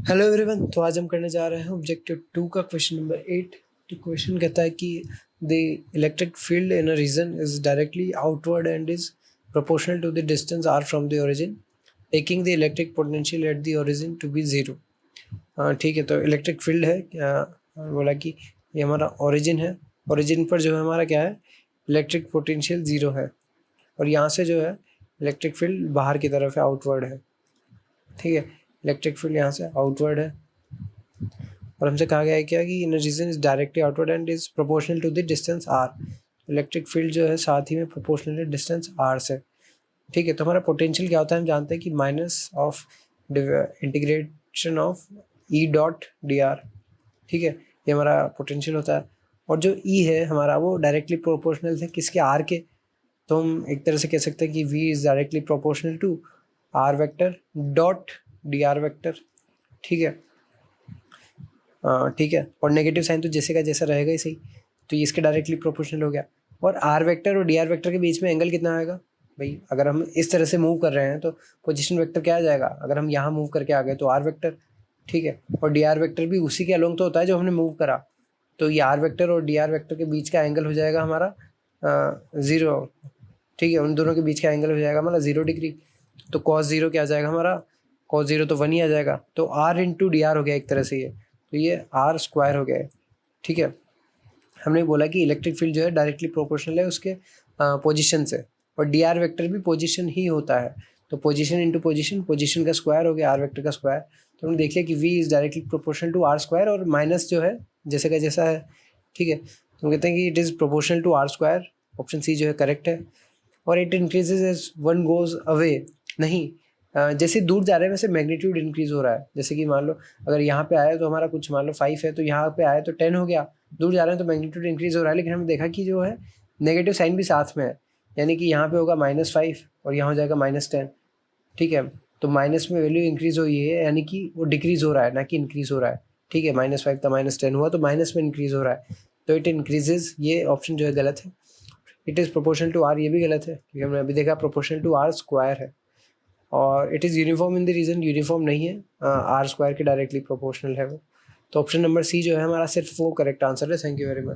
Hello everyone, तो आज हम करने जा रहे हैं ऑब्जेक्टिव 2 का क्वेश्चन नंबर 8। तो क्वेश्चन कहता है कि the electric field in a region is directly outward and is proportional to the distance R from the origin, taking the electric potential at the origin to be zero. ठीक है, तो electric field है बोला कि ये हमारा origin है। Origin पर जो है हमारा क्या है, इलेक्ट्रिक पोटेंशियल ज़ीरो है, और यहाँ से जो है इलेक्ट्रिक फील्ड बाहर की तरफ है, आउटवर्ड है। ठीक है, इलेक्ट्रिक फील्ड यहाँ से आउटवर्ड है, और हमसे कहा गया है क्या कि in region is directly outward and is proportional to the distance R. Electric field जो है साथ ही में प्रोपोर्शनल है डिस्टेंस आर से। ठीक है, तो हमारा पोटेंशियल क्या होता है, हम जानते हैं कि minus of integration of E dot D are. ठीक है, ये हमारा पोटेंशियल होता है, और जो ई है हमारा वो डायरेक्टली प्रोपोर्शनल है किसके, आर के। तो हम एक तरह से कह सकते हैं कि V is directly proportional to R vector dot D R vector. ठीक है, ठीक है, और नेगेटिव साइन तो जैसे का जैसा रहेगा ही सही, तो ये इसके डायरेक्टली प्रोपोर्शनल हो गया। और आर वेक्टर और डी आर वेक्टर के बीच में एंगल कितना आएगा भाई, अगर हम इस तरह से मूव कर रहे हैं तो पोजीशन वेक्टर क्या आ जाएगा, अगर हम यहाँ मूव करके आ गए तो आर वेक्टर। ठीक है, और डी आर वेक्टर भी उसी के अलोंग तो होता है जो हमने मूव करा, तो ये आर वेक्टर और डी आर वेक्टर के बीच का एंगल हो जाएगा हमारा 0। ठीक है, उन दोनों के बीच का एंगल हो जाएगा हमारा 0 डिग्री। तो कॉस 0 क्या आ जाएगा हमारा, कॉस 0 तो 1 ही आ जाएगा, तो आर इंटू डी आर हो गया एक तरह से ये, तो ये आर स्क्वायर हो गया है। ठीक है, हमने बोला कि इलेक्ट्रिक फील्ड जो है डायरेक्टली प्रोपोर्शनल है उसके पोजीशन से, और डी आर वेक्टर भी पोजीशन ही होता है, तो पोजीशन इंटू पोजीशन, पोजीशन का स्क्वायर हो गया आर वेक्टर का स्क्वायर। तो हमने देख लिया कि V is directly proportional to R square, और माइनस जो है जैसे का जैसा है। ठीक है, तो हम कहते हैं कि it is proportional to R square, option C जो है करेक्ट है। और it increases as one goes away, नहीं जैसे दूर जा रहे हैं वैसे मैग्नीट्यूड इंक्रीज हो रहा है। जैसे कि मान लो अगर यहाँ पे आया तो हमारा कुछ मान लो 5 है, तो यहाँ पे आया तो 10 हो गया, दूर जा रहे हैं तो मैग्नीट्यूड इंक्रीज हो रहा है। लेकिन हमने देखा कि जो है नेगेटिव साइन भी साथ में है, यानी कि यहाँ पे होगा -5 और यहाँ हो जाएगा -10। ठीक है, तो माइनस में वैल्यू इंक्रीज हुई है, यानी कि वो डिक्रीज हो रहा है ना कि इंक्रीज हो रहा है। ठीक है, -5 था -10 हुआ, तो माइनस में इंक्रीज हो रहा है, तो इट इंक्रीजेज, ये ऑप्शन जो है गलत है। It is proportional to R, ये भी गलत है क्योंकि हमने अभी देखा प्रोपोर्शनल टू आर स्क्वायर है। और it is uniform in the region, uniform नहीं है, आर स्क्वायर के डायरेक्टली प्रोपोर्शनल है वो। तो ऑप्शन नंबर सी जो है हमारा सिर्फ वो करेक्ट आंसर है। Thank you very much.